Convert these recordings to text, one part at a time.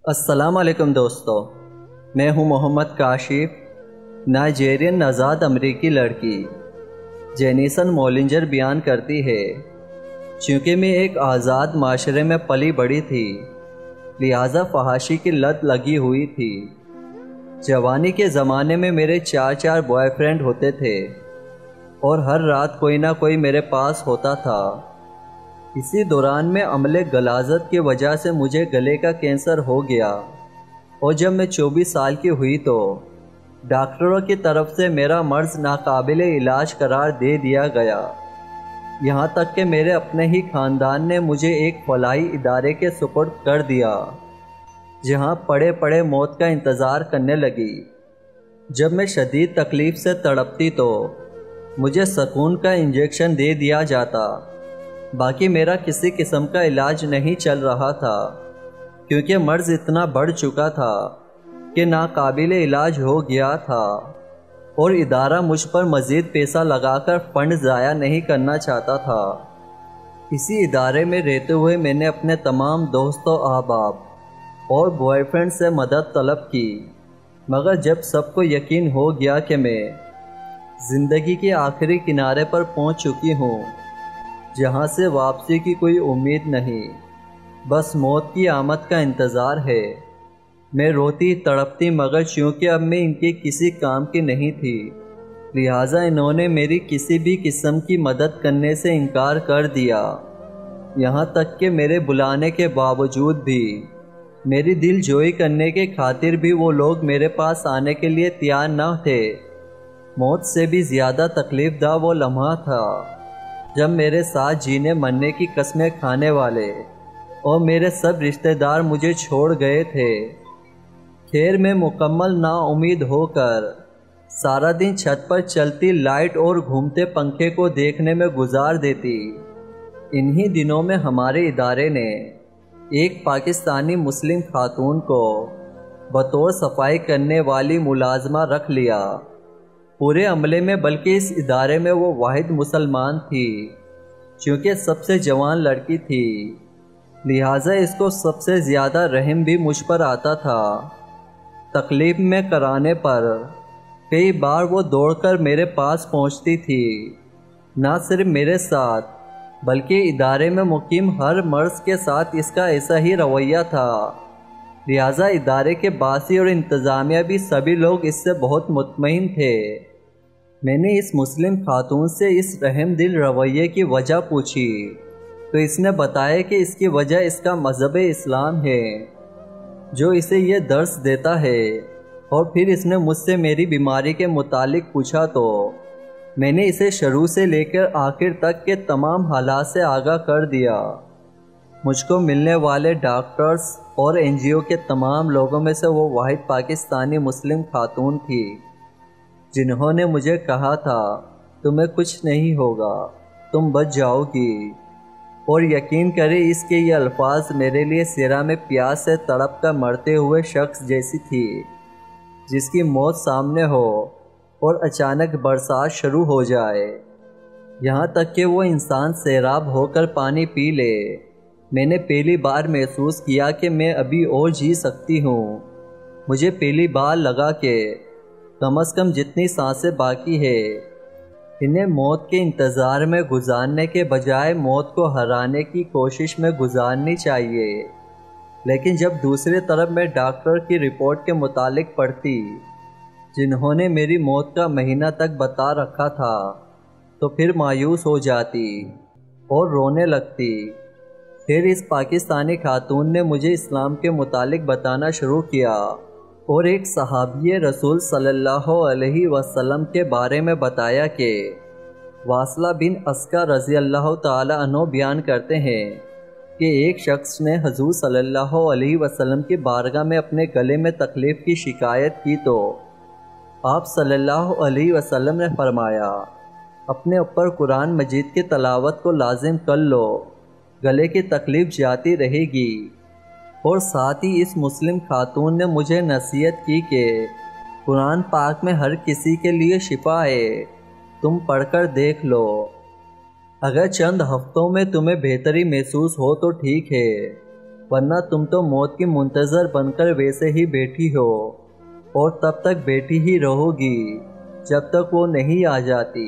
السلام علیکم دوستو، میں ہوں محمد کاشف۔ نائجیرین آزاد امریکی لڑکی جینیسن مولنجر بیان کرتی ہے، چونکہ میں ایک آزاد معاشرے میں پلی بڑھی تھی، لہٰذا فحاشی کی لت لگی ہوئی تھی۔ جوانی کے زمانے میں میرے 4 بوائے فرینڈ ہوتے تھے اور ہر رات کوئی نہ کوئی میرے پاس ہوتا تھا۔ اسی دوران میں عملے غلاظت کی وجہ سے مجھے گلے کا کینسر ہو گیا، اور جب میں 24 سال کی ہوئی تو ڈاکٹروں کی طرف سے میرا مرض ناقابل علاج قرار دے دیا گیا۔ یہاں تک کہ میرے اپنے ہی خاندان نے مجھے ایک فلاحی ادارے کے سپرد کر دیا، جہاں پڑے پڑے موت کا انتظار کرنے لگی۔ جب میں شدید تکلیف سے تڑپتی تو مجھے سکون کا انجیکشن دے دیا جاتا، باقی میرا کسی قسم کا علاج نہیں چل رہا تھا، کیونکہ مرض اتنا بڑھ چکا تھا کہ ناقابل علاج ہو گیا تھا، اور ادارہ مجھ پر مزید پیسہ لگا کر فنڈ ضائع نہیں کرنا چاہتا تھا۔ اسی ادارے میں رہتے ہوئے میں نے اپنے تمام دوستوں، احباب اور بوائے فرینڈ سے مدد طلب کی، مگر جب سب کو یقین ہو گیا کہ میں زندگی کے آخری کنارے پر پہنچ چکی ہوں، جہاں سے واپسی کی کوئی امید نہیں، بس موت کی آمد کا انتظار ہے، میں روتی تڑپتی، مگر چونکہ اب میں ان کی کسی کام کی نہیں تھی، لہٰذا انہوں نے میری کسی بھی قسم کی مدد کرنے سے انکار کر دیا۔ یہاں تک کہ میرے بلانے کے باوجود بھی، میری دل جوئی کرنے کے خاطر بھی وہ لوگ میرے پاس آنے کے لیے تیار نہ تھے۔ موت سے بھی زیادہ تکلیف دہ وہ لمحہ تھا جب میرے ساتھ جینے مرنے کی قسمیں کھانے والے اور میرے سب رشتہ دار مجھے چھوڑ گئے تھے۔ خیر، میں مکمل نا امید ہو کر سارا دن چھت پر چلتی لائٹ اور گھومتے پنکھے کو دیکھنے میں گزار دیتی۔ انہی دنوں میں ہمارے ادارے نے ایک پاکستانی مسلم خاتون کو بطور صفائی کرنے والی ملازمہ رکھ لیا پورے عملے میں، بلکہ اس ادارے میں وہ واحد مسلمان تھی، چونکہ سب سے جوان لڑکی تھی، لہٰذا اس کو سب سے زیادہ رحم بھی مجھ پر آتا تھا۔ تکلیف میں کرانے پر کئی بار وہ دوڑ کر میرے پاس پہنچتی تھی، نہ صرف میرے ساتھ بلکہ ادارے میں مقیم ہر مرض کے ساتھ اس کا ایسا ہی رویہ تھا، لہٰذا ادارے کے باسی اور انتظامیہ بھی سبھی لوگ اس سے بہت مطمئن تھے۔ میں نے اس مسلم خاتون سے اس رحم دل رویے کی وجہ پوچھی تو اس نے بتایا کہ اس کی وجہ اس کا مذہب اسلام ہے، جو اسے یہ درس دیتا ہے، اور پھر اس نے مجھ سے میری بیماری کے متعلق پوچھا تو میں نے اسے شروع سے لے کر آخر تک کے تمام حالات سے آگاہ کر دیا۔ مجھ کو ملنے والے ڈاکٹرز اور NGO کے تمام لوگوں میں سے وہ واحد پاکستانی مسلم خاتون تھی جنہوں نے مجھے کہا تھا، تمہیں کچھ نہیں ہوگا، تم بچ جاؤ گی، اور یقین کریں اس کے یہ الفاظ میرے لیے صحرا میں پیاس سے تڑپ کر مرتے ہوئے شخص جیسی تھی، جس کی موت سامنے ہو اور اچانک برسات شروع ہو جائے، یہاں تک کہ وہ انسان سیراب ہو کر پانی پی لے۔ میں نے پہلی بار محسوس کیا کہ میں ابھی اور جی سکتی ہوں۔ مجھے پہلی بار لگا کہ کم از کم جتنی سانسیں باقی ہے، انہیں موت کے انتظار میں گزارنے کے بجائے موت کو ہرانے کی کوشش میں گزارنی چاہیے۔ لیکن جب دوسری طرف میں ڈاکٹر کی رپورٹ کے متعلق پڑھتی، جنہوں نے میری موت کا مہینہ تک بتا رکھا تھا، تو پھر مایوس ہو جاتی اور رونے لگتی۔ پھر اس پاکستانی خاتون نے مجھے اسلام کے متعلق بتانا شروع کیا اور ایک صحابی رسول صلی اللہ علیہ وسلم کے بارے میں بتایا کہ واصلہ بن اسقع رضی اللہ تعالی عنہ بیان کرتے ہیں کہ ایک شخص نے حضور صلی اللہ علیہ وسلم کی بارگاہ میں اپنے گلے میں تکلیف کی شکایت کی تو آپ صلی اللہ علیہ وسلم نے فرمایا، اپنے اوپر قرآن مجید کی تلاوت کو لازم کر لو، گلے کی تکلیف جاتی رہے گی۔ اور ساتھ ہی اس مسلم خاتون نے مجھے نصیحت کی کہ قرآن پاک میں ہر کسی کے لیے شفا ہے، تم پڑھ کر دیکھ لو، اگر چند ہفتوں میں تمہیں بہتری محسوس ہو تو ٹھیک ہے، ورنہ تم تو موت کی منتظر بن کر ویسے ہی بیٹھی ہو اور تب تک بیٹھی ہی رہو گی جب تک وہ نہیں آ جاتی۔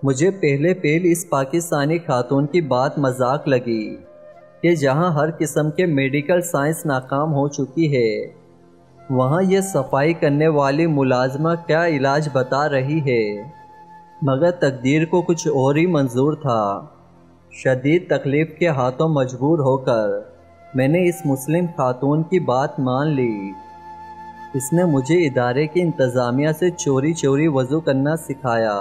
مجھے پہلے اس پاکستانی خاتون کی بات مذاق لگی کہ جہاں ہر قسم کے میڈیکل سائنس ناکام ہو چکی ہے، وہاں یہ صفائی کرنے والی ملازمہ کیا علاج بتا رہی ہے۔ مگر تقدیر کو کچھ اور ہی منظور تھا۔ شدید تکلیف کے ہاتھوں مجبور ہو کر میں نے اس مسلم خاتون کی بات مان لی۔ اس نے مجھے ادارے کی انتظامیہ سے چوری چوری وضو کرنا سکھایا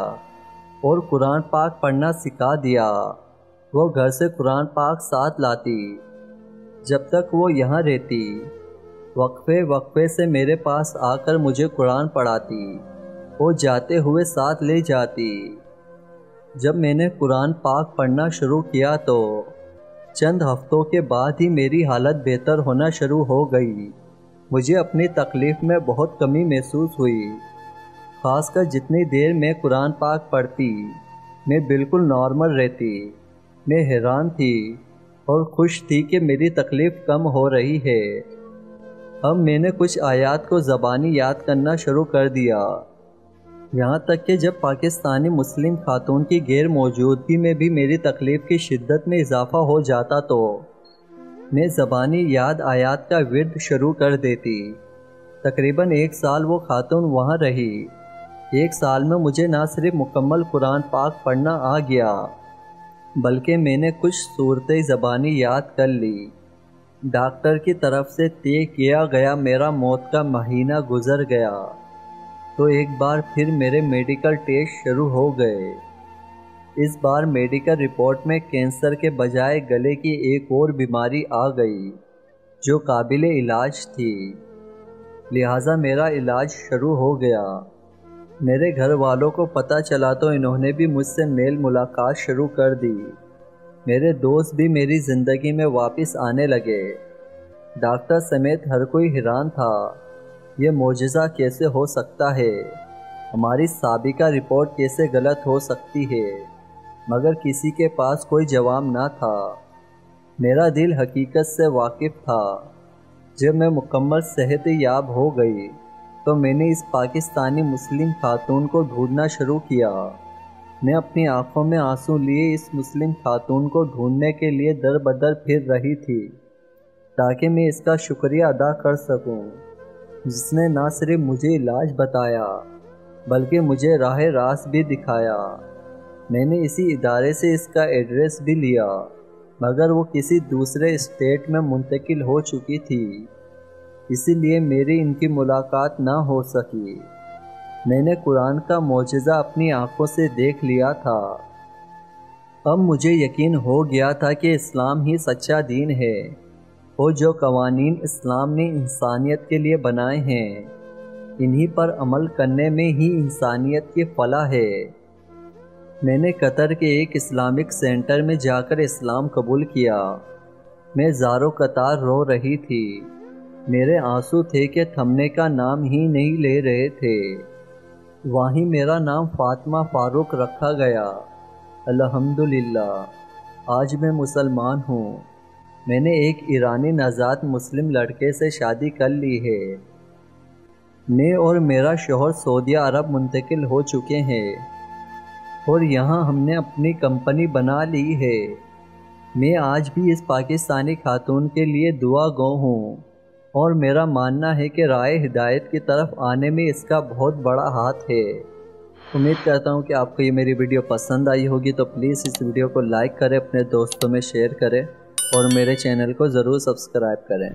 اور قرآن پاک پڑھنا سکھا دیا۔ وہ گھر سے قرآن پاک ساتھ لاتی جب تک وہ یہاں رہتی۔ وقفے وقفے سے میرے پاس آ کر مجھے قرآن پڑھاتی اور جاتے ہوئے ساتھ لے جاتی۔ جب میں نے قرآن پاک پڑھنا شروع کیا تو چند ہفتوں کے بعد ہی میری حالت بہتر ہونا شروع ہو گئی۔ مجھے اپنی تکلیف میں بہت کمی محسوس ہوئی، خاص کر جتنی دیر میں قرآن پاک پڑھتی میں بالکل نارمل رہتی۔ میں حیران تھی اور خوش تھی کہ میری تکلیف کم ہو رہی ہے۔ اب میں نے کچھ آیات کو زبانی یاد کرنا شروع کر دیا، یہاں تک کہ جب پاکستانی مسلم خاتون کی غیر موجودگی میں بھی میری تکلیف کی شدت میں اضافہ ہو جاتا تو میں زبانی یاد آیات کا ورد شروع کر دیتی۔ تقریباً 1 سال وہ خاتون وہاں رہی۔ 1 سال میں مجھے نہ صرف مکمل قرآن پاک پڑھنا آ گیا بلکہ میں نے کچھ صورتیں زبانی یاد کر لی۔ ڈاکٹر کی طرف سے طے کیا گیا میرا موت کا مہینہ گزر گیا تو ایک بار پھر میرے میڈیکل ٹیسٹ شروع ہو گئے۔ اس بار میڈیکل رپورٹ میں کینسر کے بجائے گلے کی ایک اور بیماری آ گئی جو قابل علاج تھی، لہٰذا میرا علاج شروع ہو گیا۔ میرے گھر والوں کو پتہ چلا تو انہوں نے بھی مجھ سے میل ملاقات شروع کر دی۔ میرے دوست بھی میری زندگی میں واپس آنے لگے۔ ڈاکٹر سمیت ہر کوئی حیران تھا، یہ معجزہ کیسے ہو سکتا ہے؟ ہماری سابقہ رپورٹ کیسے غلط ہو سکتی ہے؟ مگر کسی کے پاس کوئی جواب نہ تھا۔ میرا دل حقیقت سے واقف تھا۔ جب میں مکمل صحت یاب ہو گئی تو میں نے اس پاکستانی مسلم خاتون کو ڈھونڈنا شروع کیا۔ میں اپنی آنکھوں میں آنسو لیے اس مسلم خاتون کو ڈھونڈنے کے لیے در بدر پھر رہی تھی تاکہ میں اس کا شکریہ ادا کر سکوں جس نے نہ صرف مجھے علاج بتایا بلکہ مجھے راہ راست بھی دکھایا۔ میں نے اسی ادارے سے اس کا ایڈریس بھی لیا مگر وہ کسی دوسرے اسٹیٹ میں منتقل ہو چکی تھی، اسی لیے میری ان کی ملاقات نہ ہو سکی۔ میں نے قرآن کا معجزہ اپنی آنکھوں سے دیکھ لیا تھا۔ اب مجھے یقین ہو گیا تھا کہ اسلام ہی سچا دین ہے اور جو قوانین اسلام نے انسانیت کے لیے بنائے ہیں انہی پر عمل کرنے میں ہی انسانیت کی فلاح ہے۔ میں نے قطر کے ایک اسلامک سینٹر میں جا کر اسلام قبول کیا۔ میں زارو قطار رو رہی تھی، میرے آنسو تھے کہ تھمنے کا نام ہی نہیں لے رہے تھے۔ وہیں میرا نام فاطمہ فاروق رکھا گیا۔ الحمدللہ آج میں مسلمان ہوں۔ میں نے ایک ایرانی نژاد مسلم لڑکے سے شادی کر لی ہے۔ میں اور میرا شوہر سعودیہ عرب منتقل ہو چکے ہیں اور یہاں ہم نے اپنی کمپنی بنا لی ہے۔ میں آج بھی اس پاکستانی خاتون کے لیے دعا گو ہوں اور میرا ماننا ہے کہ راہ ہدایت کی طرف آنے میں اس کا بہت بڑا ہاتھ ہے۔ امید کرتا ہوں کہ آپ کو یہ میری ویڈیو پسند آئی ہوگی، تو پلیز اس ویڈیو کو لائک کریں، اپنے دوستوں میں شیئر کریں اور میرے چینل کو ضرور سبسکرائب کریں۔